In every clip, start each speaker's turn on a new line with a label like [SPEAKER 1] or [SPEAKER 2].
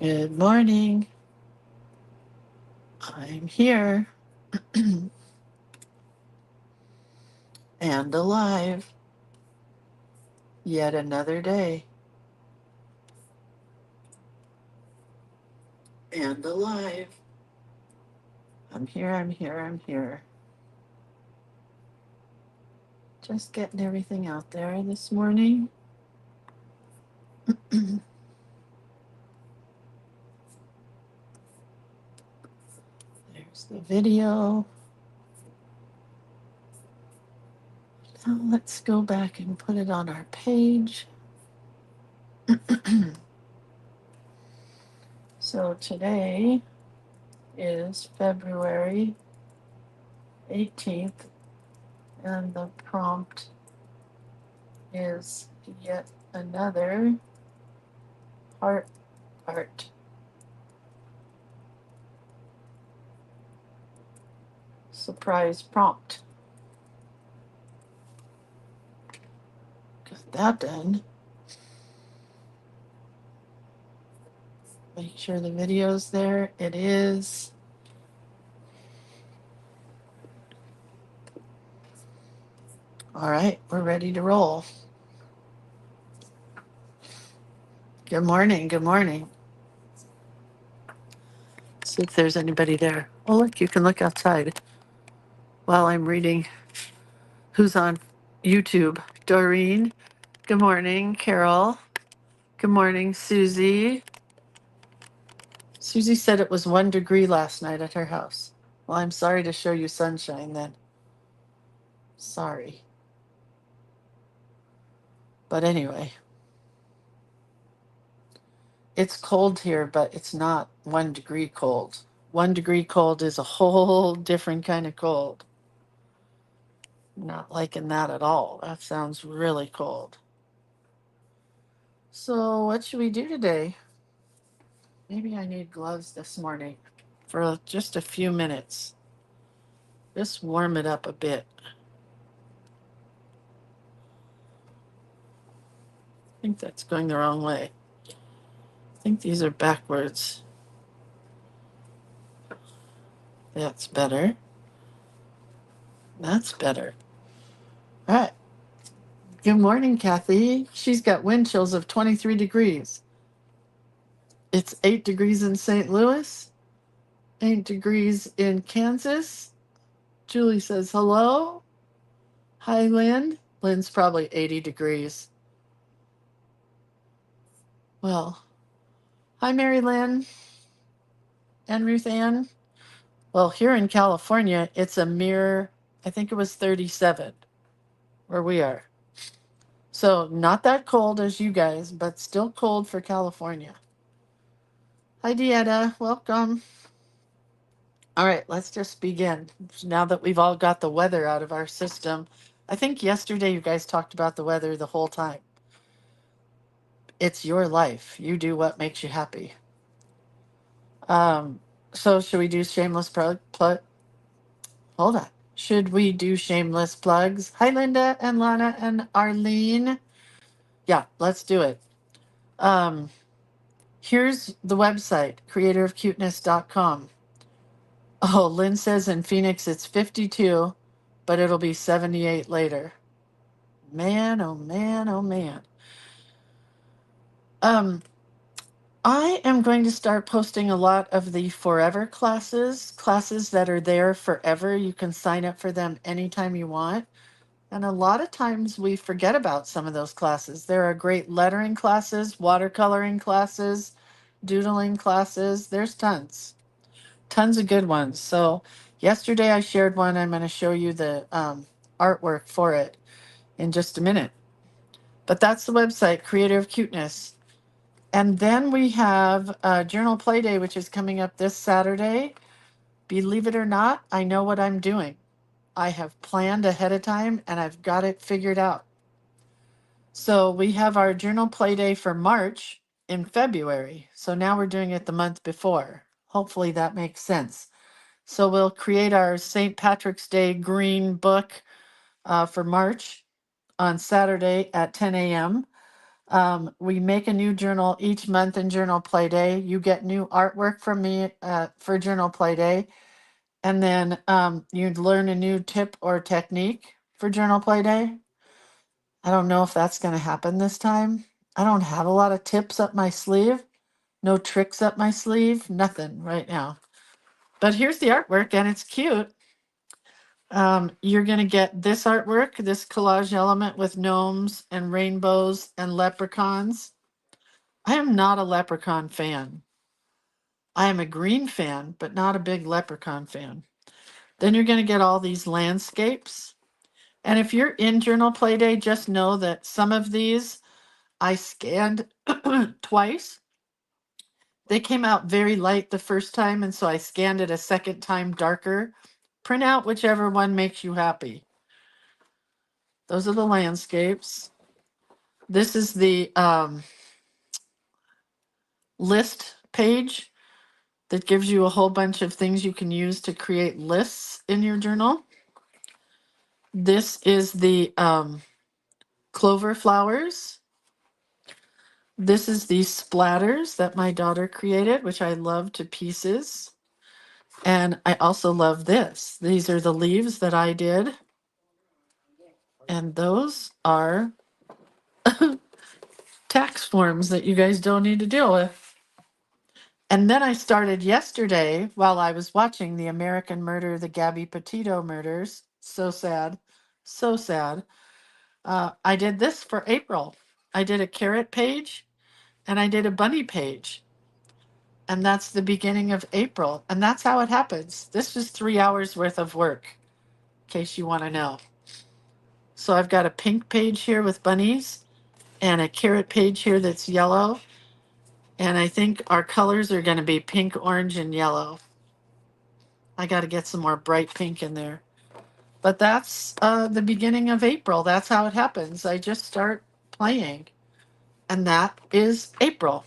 [SPEAKER 1] Good morning. I'm here and alive. Yet another day and alive. I'm here, I'm here, I'm here. Just getting everything out there this morning. There's the video. Now let's go back and put it on our page. So today is February 18th, and the prompt is yet another heart art. Surprise prompt. Got that done. Make sure the video's there. It is. All right, we're ready to roll. Good morning. Good morning. See if there's anybody there. Oh, look, you can look outside while I'm reading who's on YouTube. Doreen. Good morning. Carol. Good morning, Susie. Susie said it was 1 degree last night at her house. Well, I'm sorry to show you sunshine then. Sorry. But anyway, it's cold here, but it's not 1 degree cold. 1 degree cold is a whole different kind of cold. Not liking that at all. That sounds really cold. So, what should we do today? Maybe I need gloves this morning for just a few minutes. Just warm it up a bit. I think that's going the wrong way. I think these are backwards. That's better. That's better. All right. Good morning, Kathy. She's got wind chills of 23 degrees. It's 8 degrees in St. Louis, 8 degrees in Kansas. Julie says hello. Hi, Lynn. Lynn's probably 80 degrees. Well, hi, Mary Lynn and Ruth Ann. Well, here in California, it's a mere, I think it was 37 where we are. So not that cold as you guys, but still cold for California. Hi, Dieta. Welcome. All right, let's just begin. Now that we've all got the weather out of our system, I think yesterday you guys talked about the weather the whole time. It's your life. You do what makes you happy. So should we do shameless plug? Hold on. Should we do shameless plugs? Hi, Linda and Lana and Arlene. Yeah, let's do it. Here's the website, creatorofcuteness.com. Oh, Lynn says in Phoenix it's 52, but it'll be 78 later. Man, oh man, oh man. I am going to start posting a lot of the forever classes that are there forever. You can sign up for them anytime you want. And a lot of times we forget about some of those classes. There are great lettering classes, watercoloring classes, doodling classes. There's tons of good ones. So yesterday I shared one. I'm going to show you the artwork for it in just a minute. But that's the website, Creator of Cuteness. And then we have Journal Play Day, which is coming up this Saturday. Believe it or not, I know what I'm doing. I have planned ahead of time and I've got it figured out. So we have our Journal Play Day for March in February. So now we're doing it the month before. Hopefully that makes sense. So we'll create our St. Patrick's Day green book for March on Saturday at 10 a.m. We make a new journal each month in Journal Play Day. You get new artwork from me for Journal Play Day. And then you'd learn a new tip or technique for Journal Play Day. I don't know if that's going to happen this time. I don't have a lot of tips up my sleeve, no tricks up my sleeve, nothing right now. But here's the artwork, and it's cute. You're going to get this artwork, this collage element with gnomes and rainbows and leprechauns. I am not a leprechaun fan. I am a green fan, but not a big leprechaun fan. Then you're going to get all these landscapes. And if you're in Journal Play Day, just know that some of these I scanned twice. They came out very light the first time, and so I scanned it a second time darker. Print out whichever one makes you happy. Those are the landscapes. This is the list page that gives you a whole bunch of things you can use to create lists in your journal. This is the clover flowers. This is the splatters that my daughter created, which I love to pieces. And I also love this. These are the leaves that I did. And those are tax forms that you guys don't need to deal with. And then I started yesterday while I was watching the American Murder, the Gabby Petito murders. So sad. So sad. I did this for April. I did a carrot page and I did a bunny page. And that's the beginning of April. And that's how it happens. This was 3 hours worth of work, in case you want to know. So I've got a pink page here with bunnies and a carrot page here that's yellow. And I think our colors are going to be pink, orange, and yellow. I got to get some more bright pink in there. But that's the beginning of April. That's how it happens. I just start playing. And that is April.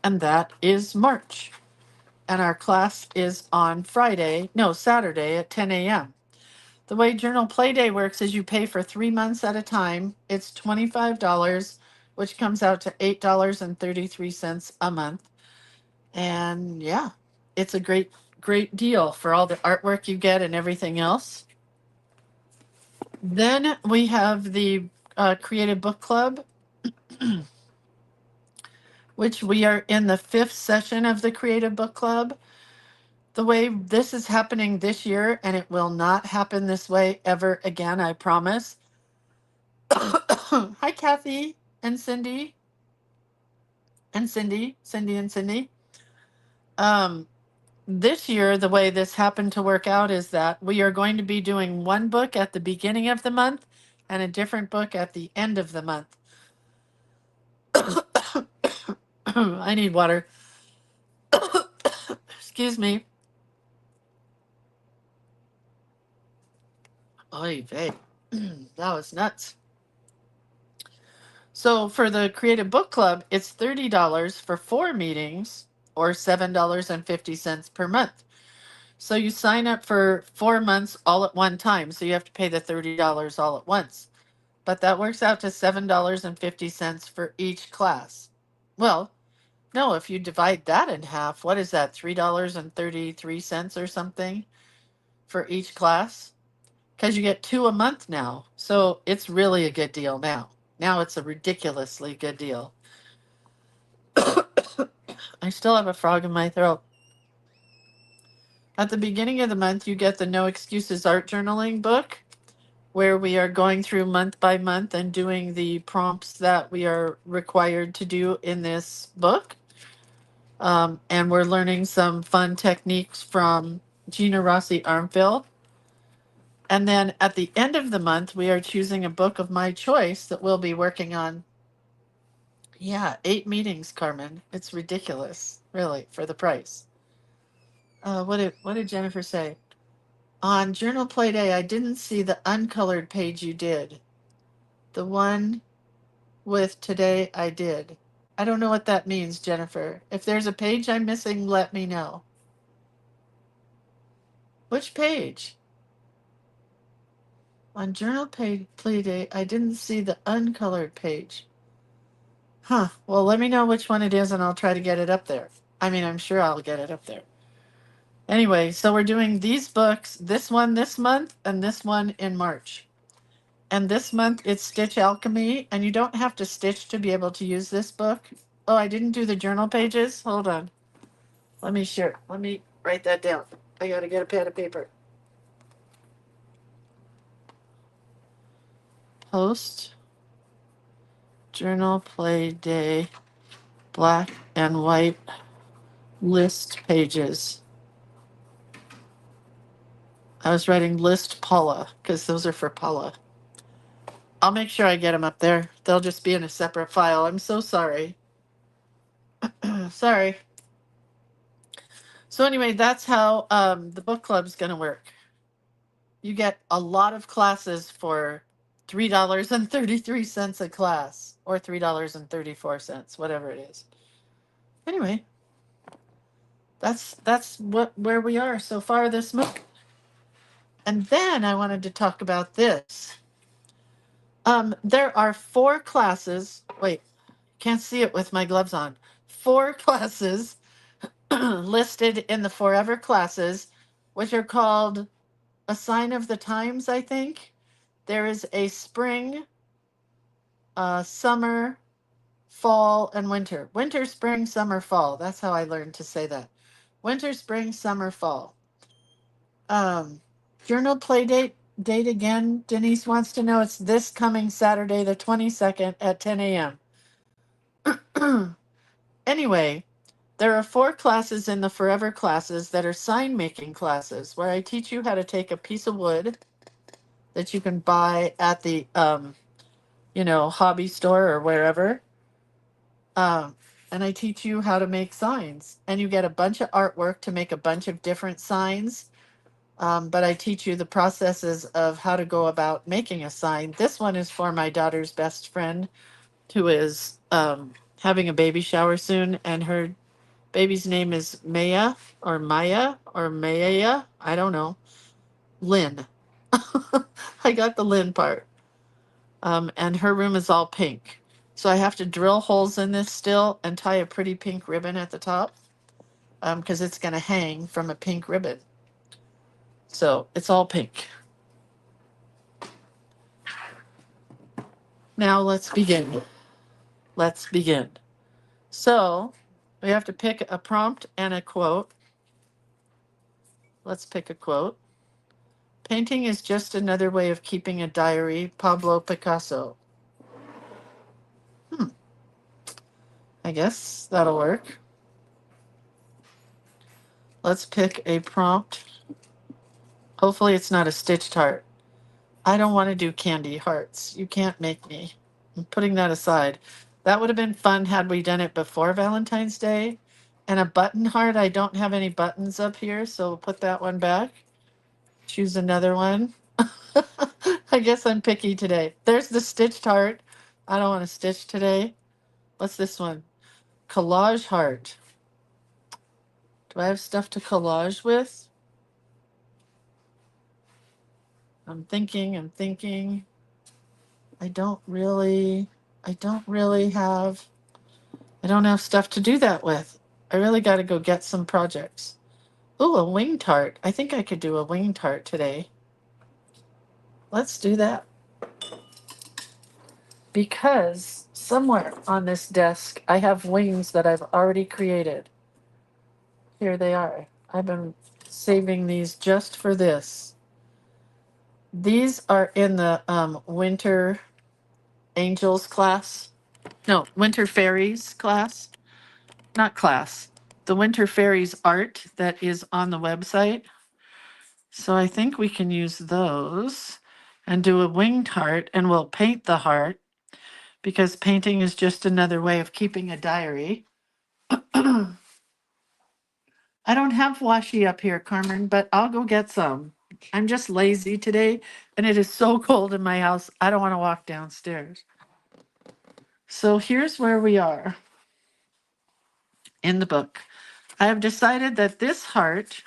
[SPEAKER 1] And that is March. And our class is on Saturday at 10 a.m. The way Journal Play Day works is you pay for 3 months at a time. It's $25, which comes out to $8.33 a month. And yeah, it's a great, great deal for all the artwork you get and everything else. Then we have the Creative Book Club, which we are in the 5th session of the Creative Book Club. The way this is happening this year, and it will not happen this way ever again, I promise. Hi, Kathy and Cindy. And Cindy. This year, the way this happened to work out is that we are going to be doing one book at the beginning of the month and a different book at the end of the month. I need water. Excuse me. Oy vey. That was nuts. So for the Creative Book Club, it's $30 for 4 meetings or $7.50 per month. So you sign up for 4 months all at one time. So you have to pay the $30 all at once. But that works out to $7.50 for each class. Well, no, if you divide that in half, what is that? $3.33 or something for each class? Because you get 2 a month now. So it's really a good deal now. Now it's a ridiculously good deal. I still have a frog in my throat. At the beginning of the month, you get the No Excuses Art Journaling book, where we are going through month by month and doing the prompts that we are required to do in this book. And we're learning some fun techniques from Gina Rossi Armfill. And then at the end of the month, we are choosing a book of my choice that we'll be working on. Yeah, 8 meetings, Carmen. It's ridiculous, really, for the price. What did Jennifer say? On Journal Play Day, I didn't see the uncolored page you did. The one with today I did. I don't know what that means, Jennifer. If there's a page I'm missing, let me know. Which page? On Journal Play Day, I didn't see the uncolored page. Huh. Well, let me know which one it is and I'll try to get it up there. I mean, I'm sure I'll get it up there. Anyway, so we're doing these books, this one this month and this one in March. And this month it's Stitch Alchemy, and you don't have to stitch to be able to use this book. Oh, I didn't do the journal pages. Hold on. Let me share. Let me write that down. I got to get a pad of paper. Post journal play day, black and white list pages. I was writing list Paula because those are for Paula. I'll make sure I get them up there. They'll just be in a separate file. I'm so sorry. Sorry. So anyway, that's how the book club's going to work. You get a lot of classes for $3.33 a class, or $3.34, whatever it is. Anyway, that's where we are so far this month. And then I wanted to talk about this. There are 4 classes. Wait, can't see it with my gloves on. 4 classes listed in the Forever classes, which are called A Sign of the Times, I think. There is a spring, summer, fall, and winter. Winter, spring, summer, fall. That's how I learned to say that. Winter, spring, summer, fall. Journal play date again. Denise wants to know it's this coming Saturday, the 22nd at 10 a.m. Anyway, there are 4 classes in the Forever classes that are sign making classes where I teach you how to take a piece of wood that you can buy at the hobby store or wherever. And I teach you how to make signs, and you get a bunch of artwork to make a bunch of different signs. But I teach you the processes of how to go about making a sign. This one is for my daughter's best friend who is having a baby shower soon, and her baby's name is Maya or Maya or Maya. I don't know. Lynn. I got the Lynn part. And her room is all pink. So I have to drill holes in this still and tie a pretty pink ribbon at the top because it's going to hang from a pink ribbon. So it's all pink. Now let's begin. Let's begin. So we have to pick a prompt and a quote. Let's pick a quote. Painting is just another way of keeping a diary, Pablo Picasso. I guess that'll work. Let's pick a prompt. Hopefully it's not a stitched heart. I don't want to do candy hearts. You can't make me. I'm putting that aside. That would have been fun had we done it before Valentine's Day. And a button heart, I don't have any buttons up here, so we'll put that one back. Choose another one. I guess I'm picky today. There's the stitched heart. I don't want to stitch today. What's this one? Collage heart. Do I have stuff to collage with? I'm thinking. I don't really have stuff to do that with. I really got to go get some projects. Ooh, a wing tart. I think I could do a wing tart today. Let's do that. Because somewhere on this desk, I have wings that I've already created. Here they are. I've been saving these just for this. These are in the Winter Angels class. No, Winter Fairies class. Not class. The Winter Fairies art that is on the website. So I think we can use those and do a winged heart, and we'll paint the heart because painting is just another way of keeping a diary. I don't have washi up here, Carmen, but I'll go get some. I'm just lazy today, and it is so cold in my house. I don't want to walk downstairs. So here's where we are in the book. I have decided that this heart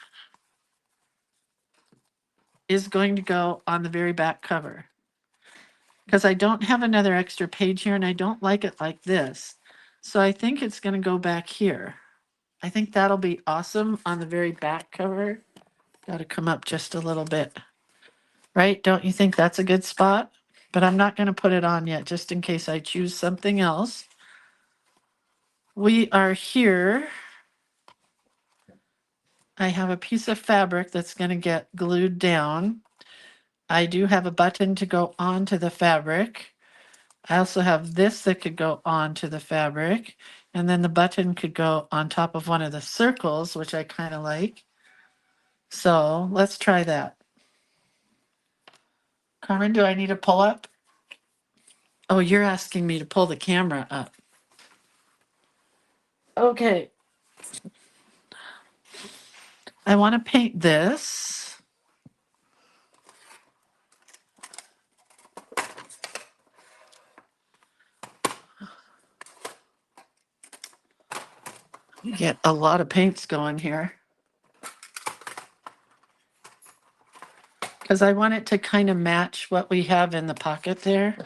[SPEAKER 1] is going to go on the very back cover because I don't have another extra page here, and I don't like it like this. So I think it's going to go back here. I think that'll be awesome on the very back cover. Got to come up just a little bit. Right? Don't you think that's a good spot? But I'm not going to put it on yet, just in case I choose something else. We are here. I have a piece of fabric that's going to get glued down. I do have a button to go onto the fabric. I also have this that could go onto the fabric. And then the button could go on top of one of the circles, which I kind of like. So let's try that. Carmen, do I need to pull up? Oh, you're asking me to pull the camera up. Okay. I want to paint this. Get a lot of paints going here. Because I want it to kind of match what we have in the pocket there.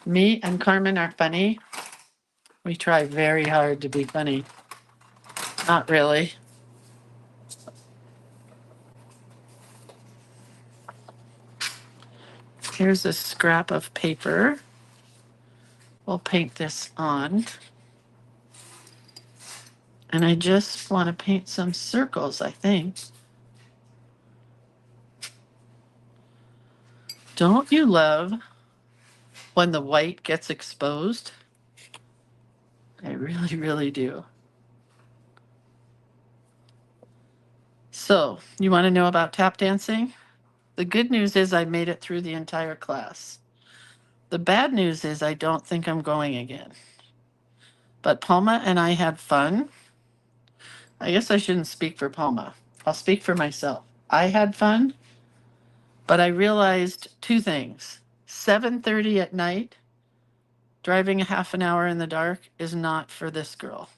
[SPEAKER 1] Me and Carmen are funny. We try very hard to be funny. Not really. Here's a scrap of paper. We'll paint this on. And I just want to paint some circles, I think. Don't you love when the white gets exposed? I really, really do. So, you want to know about tap dancing? The good news is I made it through the entire class. The bad news is I don't think I'm going again. But Palma and I had fun. I guess I shouldn't speak for Palma. I'll speak for myself. I had fun, but I realized two things. 7:30 at night, driving a half an hour in the dark is not for this girl.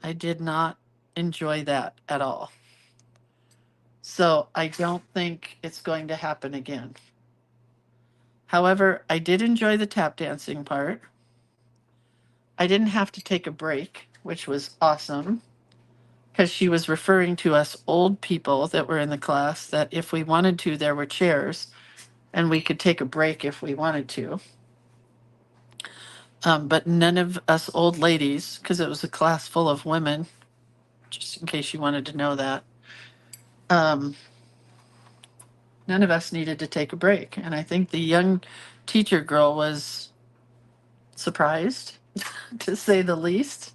[SPEAKER 1] I did not enjoy that at all. So I don't think it's going to happen again. However, I did enjoy the tap dancing part. I didn't have to take a break, which was awesome, because she was referring to us old people that were in the class that if we wanted to, there were chairs and we could take a break if we wanted to. But none of us old ladies, because it was a class full of women, just in case you wanted to know that, none of us needed to take a break. And I think the young teacher girl was surprised, to say the least.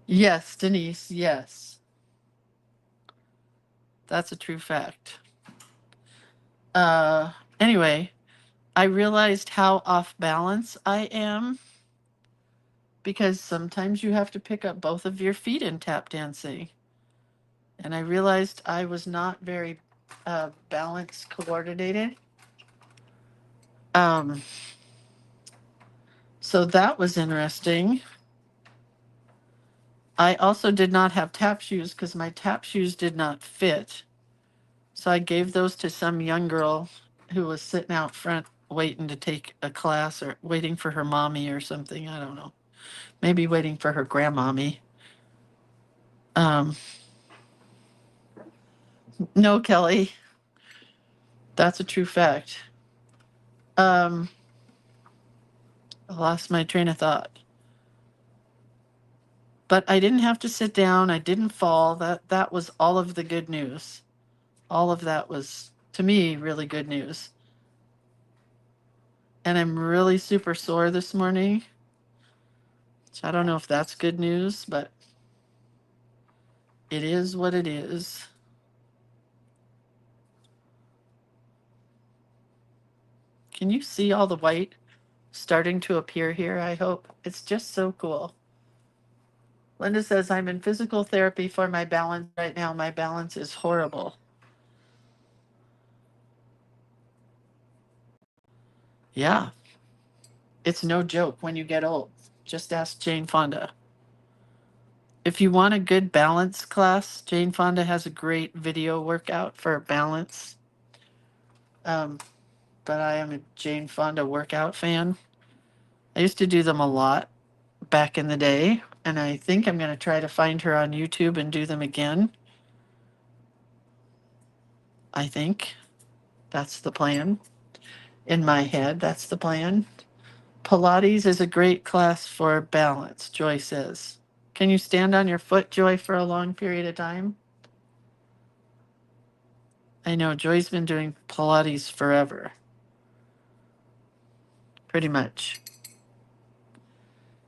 [SPEAKER 1] Yes, Denise, yes. That's a true fact. Anyway, I realized how off balance I am because sometimes you have to pick up both of your feet in tap dancing. And I realized I was not very balance coordinated. So that was interesting. I also did not have tap shoes because my tap shoes did not fit. So I gave those to some young girl who was sitting out front waiting to take a class or waiting for her mommy or something. I don't know. Maybe waiting for her grandmommy. No, Kelly. That's a true fact. I lost my train of thought. But I didn't have to sit down. I didn't fall. That was all of the good news. All of that was, to me, really good news. And I'm really super sore this morning. So I don't know if that's good news, but it is what it is. Can you see all the white starting to appear here, I hope? It's just so cool. Linda says, I'm in physical therapy for my balance right now. My balance is horrible. Yeah. It's no joke when you get old. Just ask Jane Fonda. if you want a good balance class, Jane Fonda has a great video workout for balance. But I am a Jane Fonda workout fan. I used to do them a lot back in the day, and I think I'm going to try to find her on YouTube and do them again. I think that's the plan. In my head, that's the plan. Pilates is a great class for balance, Joy says. Can you stand on your foot, Joy, for a long period of time? I know Joy's been doing Pilates forever. Pretty much.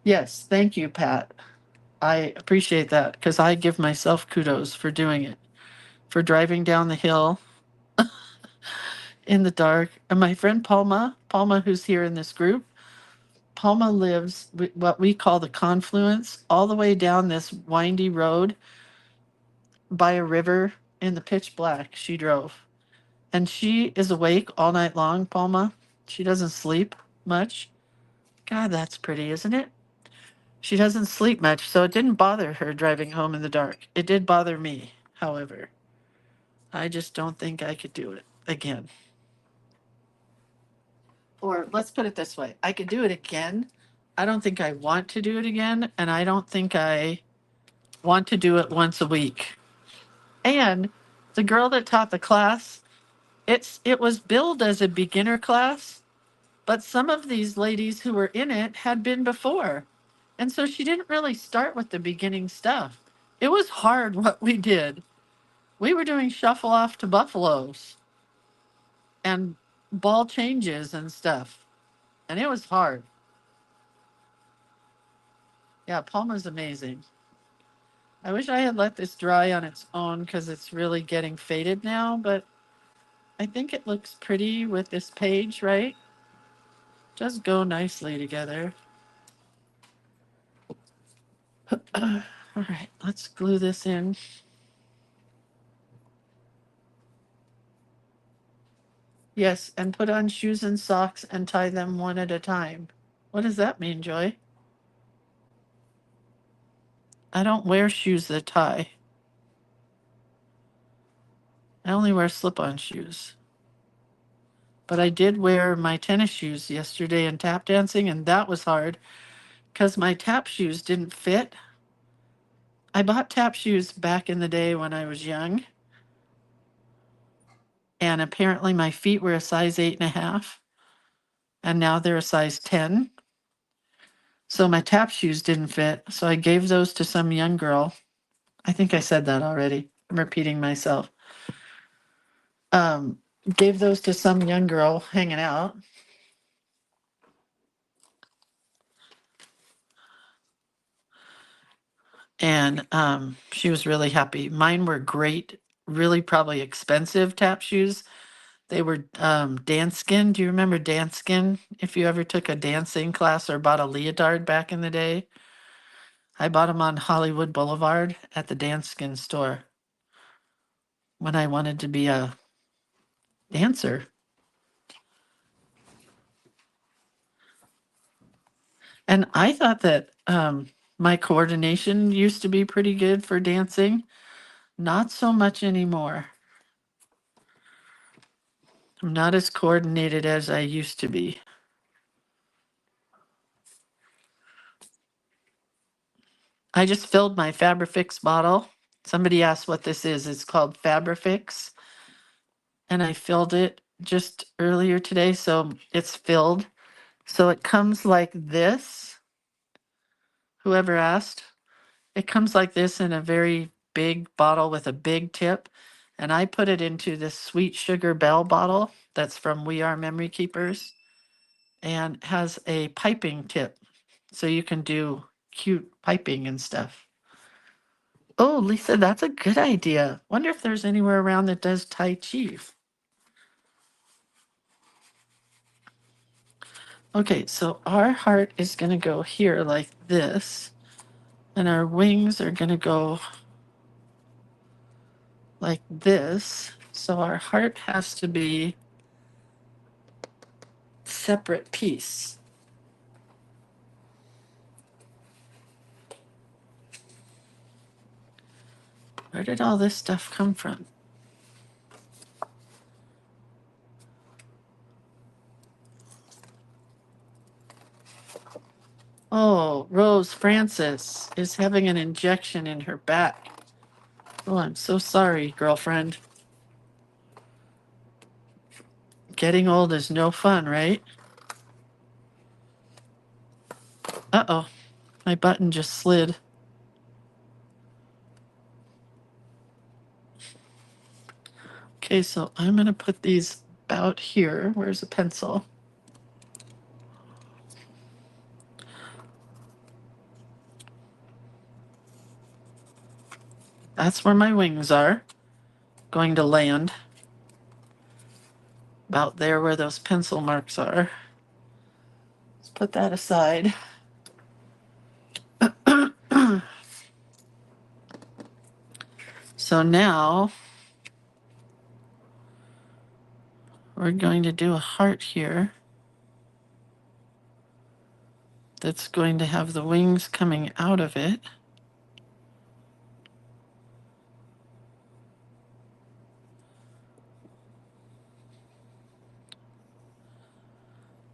[SPEAKER 1] Yes, thank you, Pat. I appreciate that because I give myself kudos for doing it, for driving down the hill in the dark. And my friend Palma, who's here in this group, Palma lives what we call the confluence, all the way down this windy road by a river in the pitch black. She drove. And she is awake all night long, Palma. She doesn't sleep much. God, that's pretty, isn't it? She doesn't sleep much, so it didn't bother her driving home in the dark. It did bother me, however. I just don't think I could do it again. Or let's put it this way, I could do it again. I don't think I want to do it again, and I don't think I want to do it once a week. And the girl that taught the class, it was billed as a beginner class, but some of these ladies who were in it had been before. And so she didn't really start with the beginning stuff. It was hard what we did. We were doing shuffle off to buffaloes and ball changes and stuff. And it was hard. Yeah, Palma's amazing. I wish I had let this dry on its own because it's really getting faded now, but I think it looks pretty with this page, right? Just go nicely together. All right, let's glue this in. Yes, and put on shoes and socks and tie them one at a time. What does that mean, Joy? I don't wear shoes that tie. I only wear slip-on shoes. But I did wear my tennis shoes yesterday in tap dancing, and that was hard because my tap shoes didn't fit. I bought tap shoes back in the day when I was young, and apparently my feet were a size 8.5, and now they're a size 10. So my tap shoes didn't fit, so I gave those to some young girl. I think I said that already. I'm repeating myself. Um, Gave those to some young girl hanging out. And she was really happy. Mine were great, really probably expensive tap shoes. They were Danskin. Do you remember Danskin? If you ever took a dancing class or bought a leotard back in the day, I bought them on Hollywood Boulevard at the Danskin store when I wanted to be a dancer. And I thought that my coordination used to be pretty good for dancing. Not so much anymore. I'm not as coordinated as I used to be. I just filled my Fabrifix bottle. Somebody asked what this is. It's called Fabrifix. And I filled it just earlier today, so it's filled. So it comes like this. Whoever asked, it comes like this in a very big bottle with a big tip. And I put it into this Sweet Sugar Bell bottle that's from We Are Memory Keepers and has a piping tip. So you can do cute piping and stuff. Oh, Lisa, that's a good idea. Wonder if there's anywhere around that does Tai Chi. Okay, so our heart is going to go here like this, and our wings are going to go like this. So our heart has to be separate piece. Where did all this stuff come from? Oh, Rose Francis is having an injection in her back. Oh, I'm so sorry, girlfriend. Getting old is no fun, right? Uh-oh, my button just slid. Okay, so I'm going to put these about here. Where's a pencil? That's where my wings are going to land. About there where those pencil marks are. Let's put that aside. So now we're going to do a heart here that's going to have the wings coming out of it.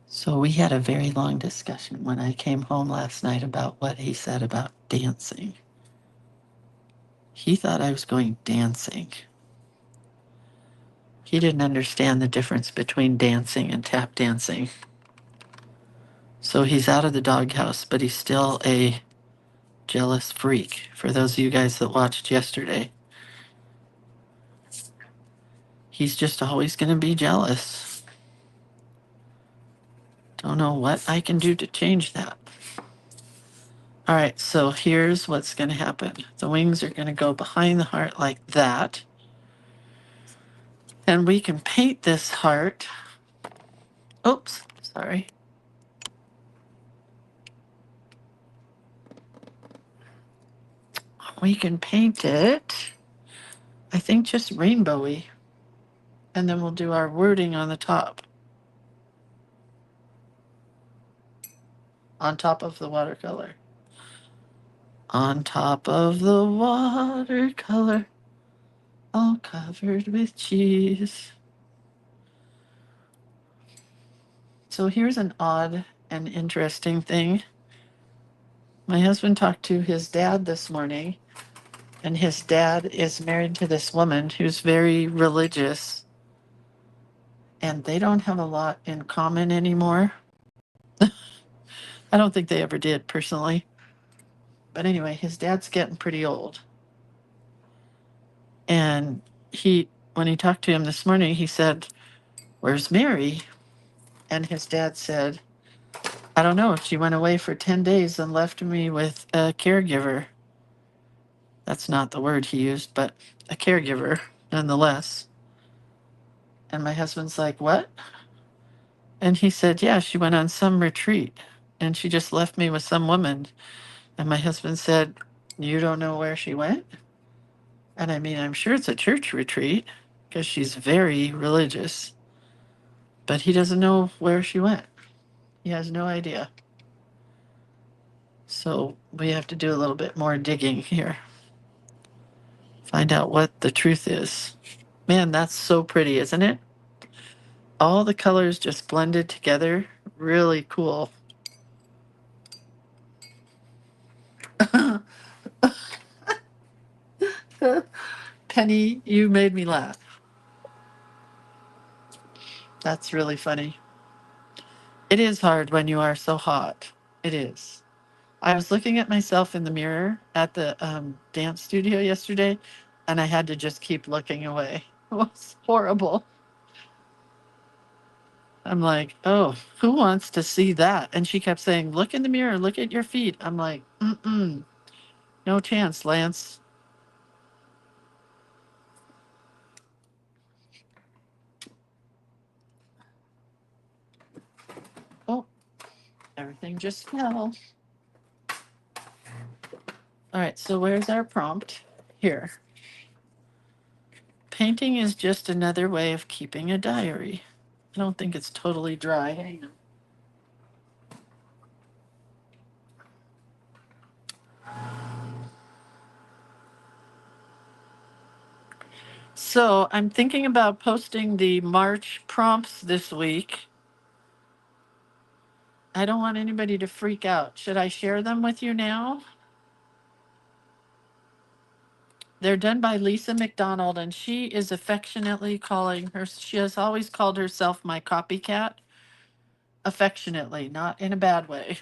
[SPEAKER 1] So we had a very long discussion when I came home last night about what he said about dancing. He thought I was going dancing. He didn't understand the difference between dancing and tap dancing. So he's out of the doghouse, but he's still a jealous freak. For those of you guys that watched yesterday, he's just always going to be jealous. Don't know what I can do to change that. All right, so here's what's going to happen. The wings are going to go behind the heart like that. And we can paint this heart. Oops, sorry. We can paint it, I think, just rainbowy. And then we'll do our wording on the top. On top of the watercolor. On top of the watercolor, all covered with cheese. So here's an odd and interesting thing. My husband talked to his dad this morning, and his dad is married to this woman who's very religious, and they don't have a lot in common anymore. I don't think they ever did, personally. But anyway, his dad's getting pretty old. And when he talked to him this morning, he said, "Where's Mary?" And his dad said, "I don't know. She went away for 10 days and left me with a caregiver." That's not the word he used, but a caregiver nonetheless. And my husband's like, "What?" And he said, "Yeah, she went on some retreat and she just left me with some woman." And my husband said, "You don't know where she went?" And I mean, I'm sure it's a church retreat because she's very religious, but he doesn't know where she went. He has no idea. So we have to do a little bit more digging here. Find out what the truth is. Man, that's so pretty, isn't it? All the colors just blended together. Really cool. Penny, you made me laugh. That's really funny. It is hard when you are so hot. It is. I was looking at myself in the mirror at the dance studio yesterday, and I had to just keep looking away. It was horrible. I'm like, "Oh, who wants to see that?" And she kept saying, "Look in the mirror, look at your feet." I'm like, "Mm-mm, no chance, Lance." Oh, everything just fell. All right, so where's our prompt? Here. Painting is just another way of keeping a diary. I don't think it's totally dry. Hang on. So I'm thinking about posting the March prompts this week. I don't want anybody to freak out. Should I share them with you now? They're done by Lisa McDonald, and she is affectionately calling her, she has always called herself my copycat. Affectionately, not in a bad way.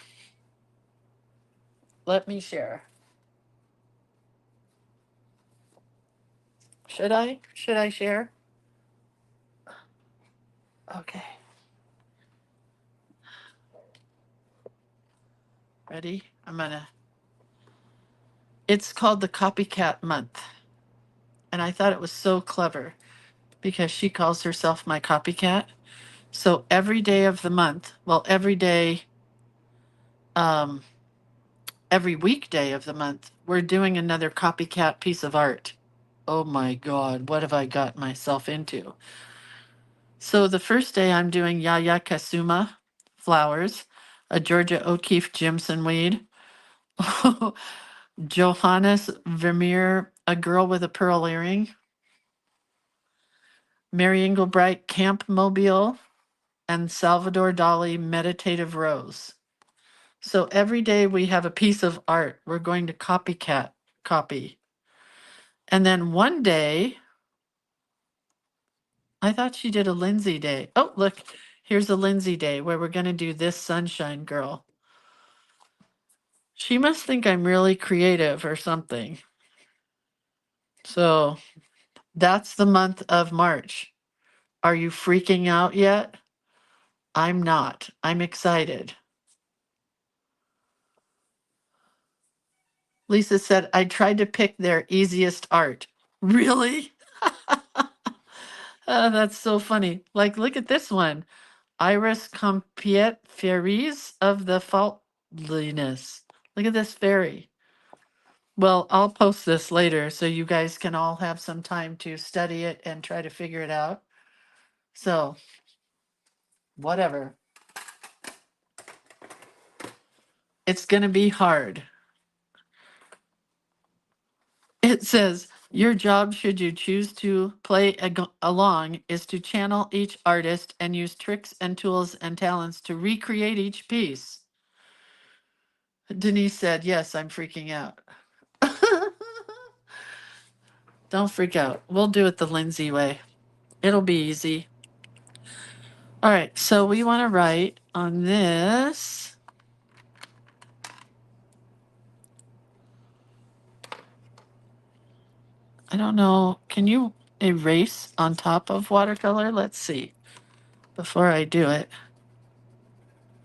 [SPEAKER 1] Let me share. Should I? Should I share? Okay. Ready? It's called the Copycat Month. And I thought it was so clever because she calls herself my copycat. So every day of the month, well, um, every weekday of the month, we're doing another copycat piece of art. Oh my God, what have I got myself into? So the first day I'm doing Yaya Kasuma flowers, a Georgia O'Keeffe Jimson weed, Johannes Vermeer, a girl with a pearl earring, Mary Engelbright Camp Mobile, and Salvador Dali Meditative Rose. So every day we have a piece of art we're going to copy. And then one day, I thought she did a Lindsay day. Oh, look, here's a Lindsay day where we're going to do this sunshine girl. She must think I'm really creative or something. So that's the month of March. Are you freaking out yet? I'm not. I'm excited. Lisa said, I tried to pick their easiest art. Really? That's so funny. Like, look at this one. Iris Compiet Fairies of the Faultliness. Look at this fairy. Well, I'll post this later so you guys can all have some time to study it and try to figure it out. So, whatever. It's going to be hard. It says, your job, should you choose to play along, is to channel each artist and use tricks and tools and talents to recreate each piece. Denise said, yes, I'm freaking out. Don't freak out. We'll do it the Lindsay way. It'll be easy. All right, so we want to write on this. I don't know. Can you erase on top of watercolor? Let's see. Before I do it.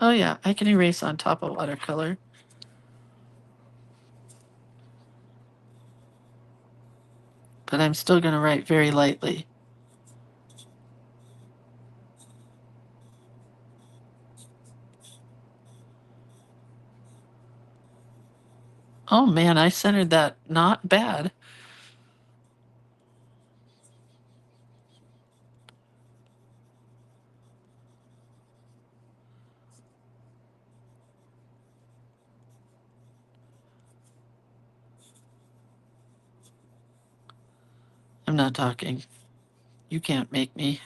[SPEAKER 1] Oh yeah, I can erase on top of watercolor. But I'm still going to write very lightly. Oh man, I centered that not bad. I'm not talking. You can't make me.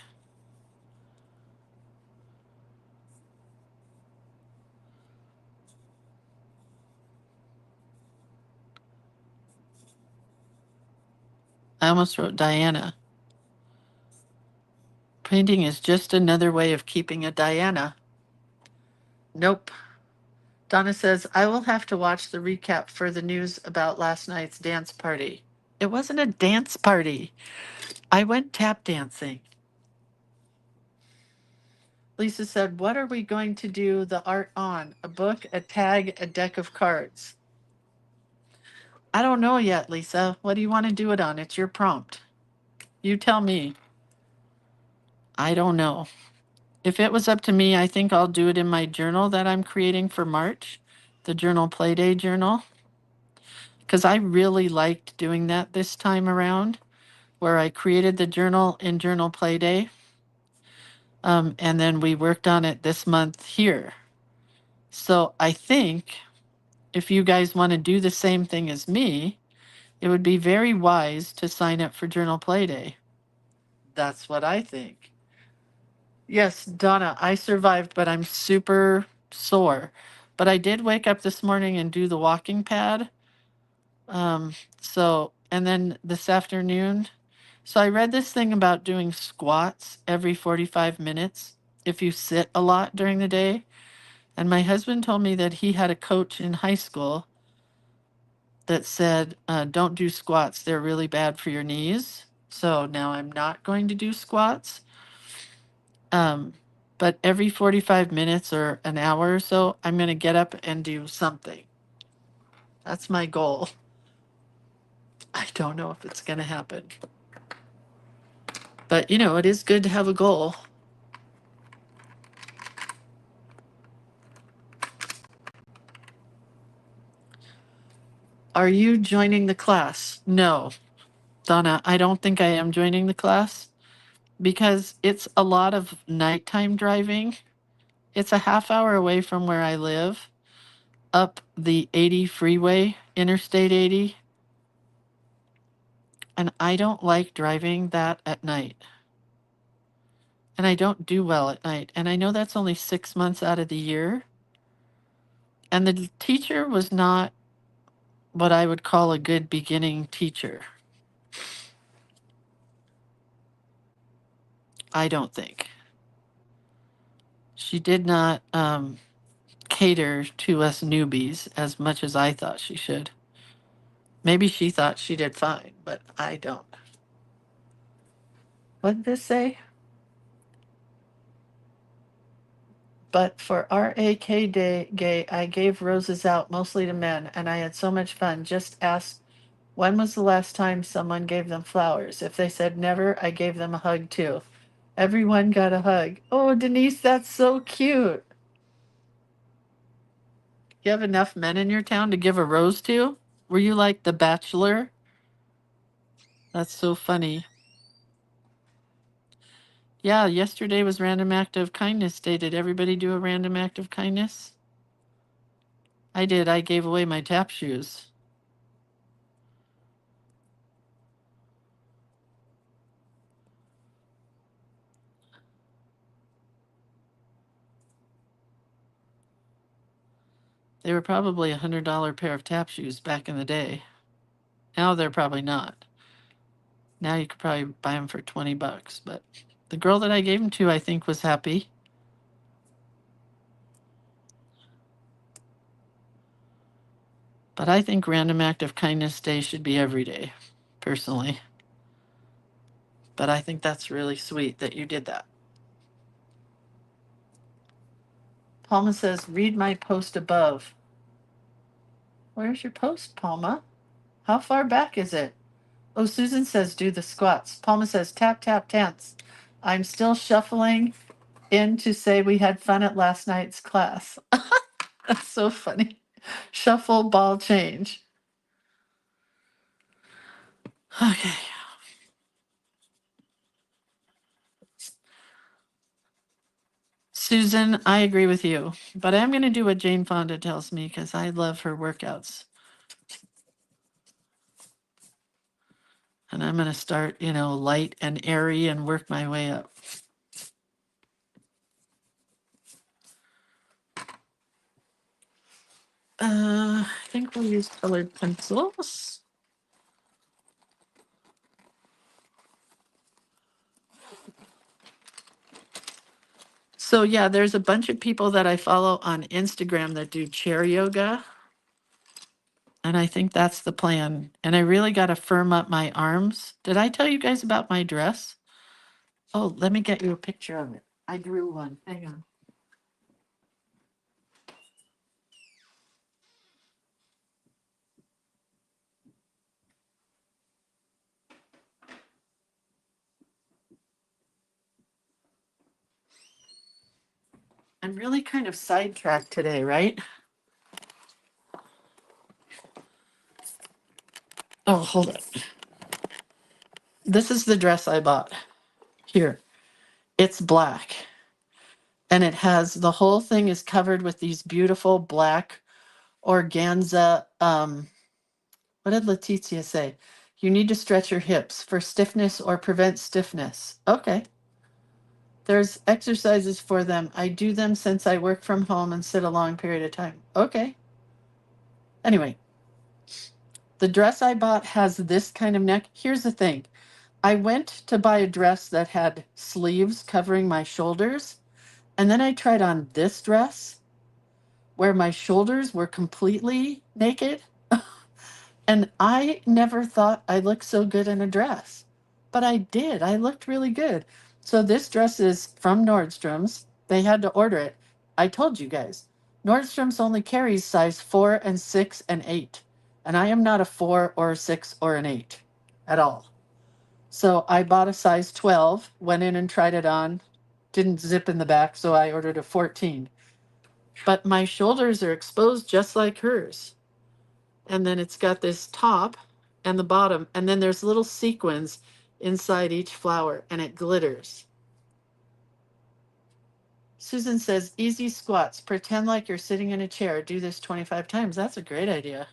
[SPEAKER 1] I almost wrote Diana. Painting is just another way of keeping a Diana. Nope. Donna says, I will have to watch the recap for the news about last night's dance party. It wasn't a dance party. I went tap dancing. Lisa said, what are we going to do the art on? A book, a tag, a deck of cards? I don't know yet, Lisa. What do you want to do it on? It's your prompt. You tell me. I don't know. If it was up to me, I think I'll do it in my journal that I'm creating for March, the Journal Playday journal. Because I really liked doing that this time around, where I created the journal in Journal Playday. And then we worked on it this month here. So I think if you guys want to do the same thing as me, it would be very wise to sign up for Journal Playday. That's what I think. Yes, Donna, I survived, but I'm super sore. But I did wake up this morning and do the walking pad. And then this afternoon, so I read this thing about doing squats every 45 minutes if you sit a lot during the day. And my husband told me that he had a coach in high school that said, don't do squats. They're really bad for your knees. So now I'm not going to do squats. Um, but every 45 minutes or an hour or so, I'm going to get up and do something. That's my goal. I don't know if it's going to happen. But, it is good to have a goal. Are you joining the class? No, Donna, I don't think I am joining the class because it's a lot of nighttime driving. It's a half hour away from where I live, up the 80 freeway, Interstate 80. And I don't like driving that at night. And I don't do well at night. And I know that's only 6 months out of the year. And the teacher was not what I would call a good beginning teacher. I don't think. She did not cater to us newbies as much as I thought she should. Maybe she thought she did fine, but I don't. What did this say? But for RAK Day, gay, I gave roses out mostly to men, and I had so much fun. Just asked when was the last time someone gave them flowers. If they said never, I gave them a hug too. Everyone got a hug. Oh, Denise, that's so cute. You have enough men in your town to give a rose to? Were you like the bachelor? That's so funny. Yeah, yesterday was Random Act of Kindness Day. Did everybody do a random act of kindness? I did. I gave away my tap shoes. They were probably $100 pair of tap shoes back in the day. Now they're probably not. Now you could probably buy them for $20, but the girl that I gave them to, I think, was happy. But I think Random Act of Kindness Day should be every day, personally. But I think that's really sweet that you did that. Palma says, read my post above. Where's your post, Palma? How far back is it? Oh, Susan says, do the squats. Palma says, tap, tap, dance. I'm still shuffling in to say we had fun at last night's class. That's so funny. Shuffle, ball change. Okay. Susan, I agree with you, but I'm going to do what Jane Fonda tells me because I love her workouts. And I'm going to start, light and airy and work my way up. I think we'll use colored pencils. So yeah, there's a bunch of people that I follow on Instagram that do chair yoga. And I think that's the plan. And I really got to firm up my arms. Did I tell you guys about my dress? Oh, let me get you a picture of it. I drew one. Hang on. I'm really kind of sidetracked today, right? Oh, hold it. This is the dress I bought. Here. It's black. And it has the whole thing is covered with these beautiful black organza. What did Letitia say? You need to stretch your hips for stiffness or prevent stiffness. Okay. There's exercises for them. I do them since I work from home and sit a long period of time. Okay. Anyway, the dress I bought has this kind of neck. Here's the thing. I went to buy a dress that had sleeves covering my shoulders, and then I tried on this dress where my shoulders were completely naked. And I never thought I looked so good in a dress, but I did. I looked really good. So this dress is from Nordstrom's. They had to order it. I told you guys, Nordstrom's only carries size 4 and 6 and 8. And I am not a 4 or a 6 or an 8 at all. So I bought a size 12, went in and tried it on. Didn't zip in the back, so I ordered a 14. But my shoulders are exposed just like hers. And then it's got this top and the bottom, and then there's little sequins inside each flower, and it glitters. Susan says, easy squats. Pretend like you're sitting in a chair. Do this 25 times. That's a great idea.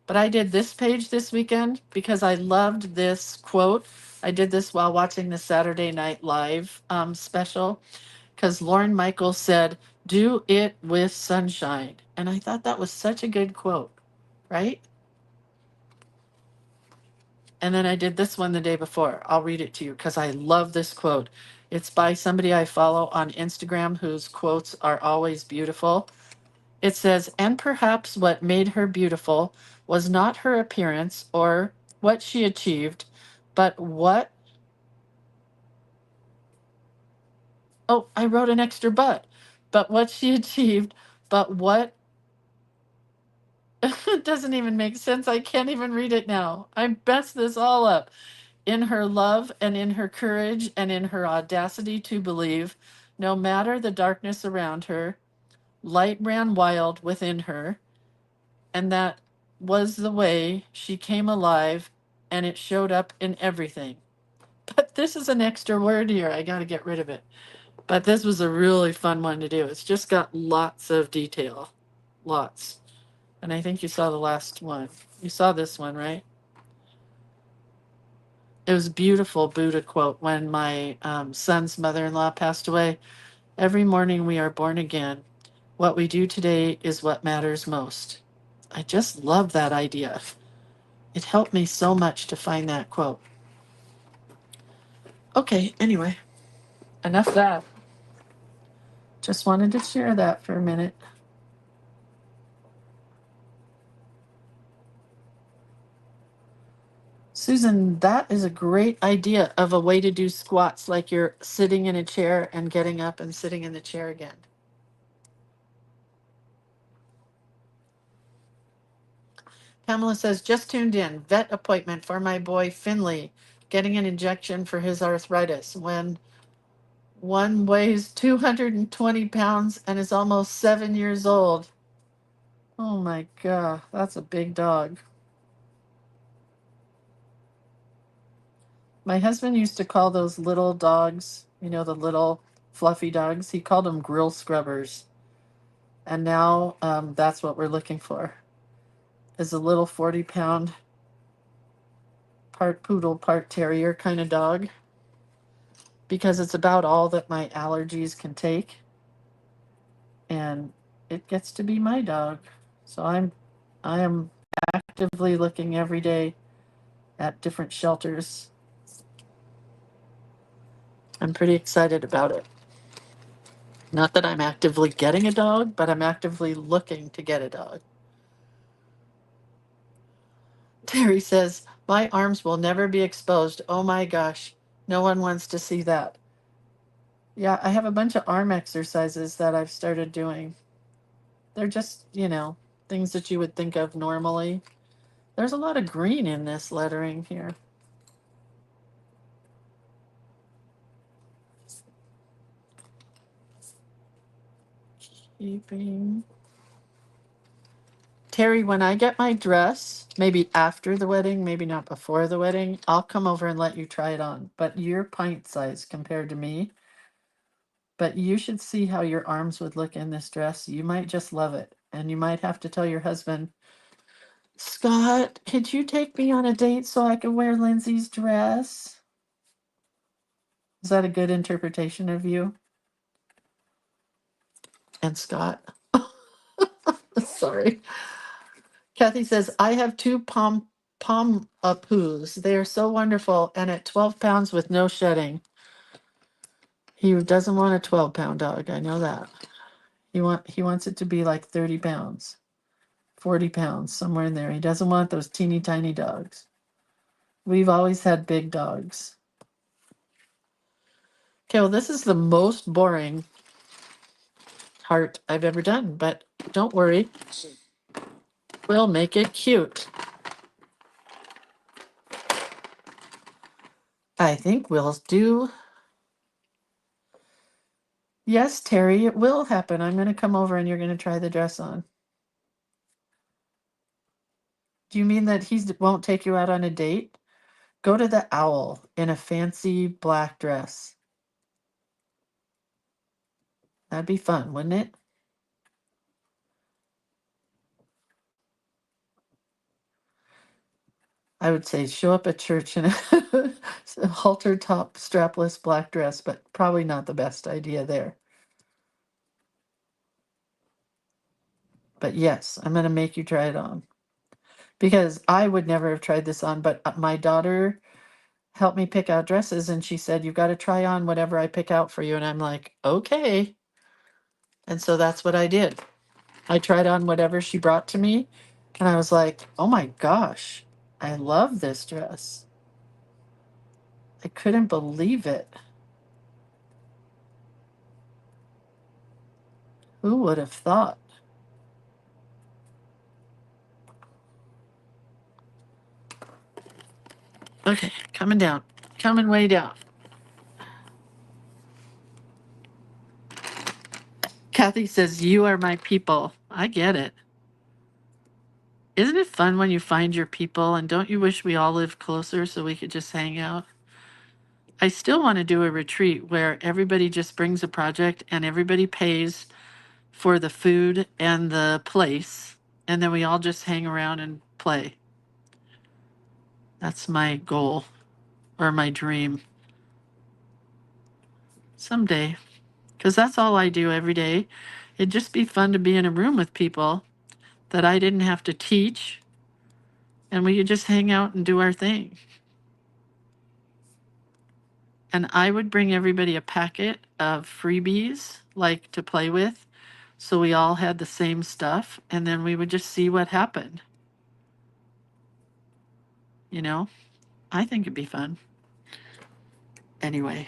[SPEAKER 1] But I did this page this weekend because I loved this quote. I did this while watching the Saturday Night Live special because Lauren Michaels said, do it with sunshine. And I thought that was such a good quote, right? And then I did this one the day before. I'll read it to you because I love this quote. It's by somebody I follow on Instagram whose quotes are always beautiful. It says, and perhaps what made her beautiful was not her appearance or what she achieved, but what. Oh, I wrote an extra but what she achieved, but what. It doesn't even make sense. I can't even read it now. I messed this all up. In her love and in her courage and in her audacity to believe, no matter the darkness around her, light ran wild within her, and that was the way she came alive, and it showed up in everything. But this is an extra word here. I got to get rid of it. But this was a really fun one to do. It's just got lots of detail. Lots. And I think you saw the last one. You saw this one, right? It was a beautiful Buddha quote when my son's mother-in-law passed away. Every morning we are born again. What we do today is what matters most. I just love that idea. It helped me so much to find that quote. Okay, anyway, enough of that. Just wanted to share that for a minute. Susan, that is a great idea of a way to do squats, like you're sitting in a chair and getting up and sitting in the chair again. Pamela says, just tuned in. Vet appointment for my boy Finley, getting an injection for his arthritis. When one weighs 220 pounds and is almost 7 years old. Oh my God, that's a big dog. My husband used to call those little dogs, you know, the little fluffy dogs, he called them grill scrubbers. And now that's what we're looking for, is a little 40-pound, part poodle, part terrier kind of dog, because it's about all that my allergies can take. And it gets to be my dog. So I am actively looking every day at different shelters. I'm pretty excited about it. Not that I'm actively getting a dog, but I'm actively looking to get a dog. Terry says, my arms will never be exposed. Oh my gosh, no one wants to see that. Yeah, I have a bunch of arm exercises that I've started doing. They're just, you know, things that you would think of normally. There's a lot of green in this lettering here. Keeping. Terry, when I get my dress, maybe after the wedding, maybe not before the wedding, I'll come over and let you try it on. But you're pint size compared to me. But you should see how your arms would look in this dress. You might just love it. And you might have to tell your husband, Scott, could you take me on a date so I can wear Lindsay's dress? Is that a good interpretation of you? And Scott? Sorry. Kathy says, I have two poos. They are so wonderful and at 12 pounds with no shedding. He doesn't want a 12-pound dog. I know that. He wants it to be like 30 pounds, 40 pounds, somewhere in there. He doesn't want those teeny tiny dogs. We've always had big dogs. Okay, well, this is the most boring heart I've ever done, but don't worry. We'll make it cute. I think we'll do. Yes, Terry, it will happen. I'm going to come over and you're going to try the dress on. Do you mean that he won't take you out on a date? Go to the Owl in a fancy black dress. That'd be fun, wouldn't it? I would say show up at church in a halter top strapless black dress, but probably not the best idea there. But yes, I'm going to make you try it on. Because I would never have tried this on, but my daughter helped me pick out dresses and she said, you've got to try on whatever I pick out for you. And I'm like, okay. And so that's what I did. I tried on whatever she brought to me and I was like, oh my gosh, I love this dress. I couldn't believe it. Who would have thought? Okay, coming down, coming way down. Kathy says, you are my people. I get it. Isn't it fun when you find your people? And don't you wish we all lived closer so we could just hang out? I still want to do a retreat where everybody just brings a project and everybody pays for the food and the place. And then we all just hang around and play. That's my goal or my dream. Someday. Because that's all I do every day. It'd just be fun to be in a room with people that I didn't have to teach. And we could just hang out and do our thing. And I would bring everybody a packet of freebies, like to play with. So we all had the same stuff. And then we would just see what happened. You know, I think it'd be fun. Anyway,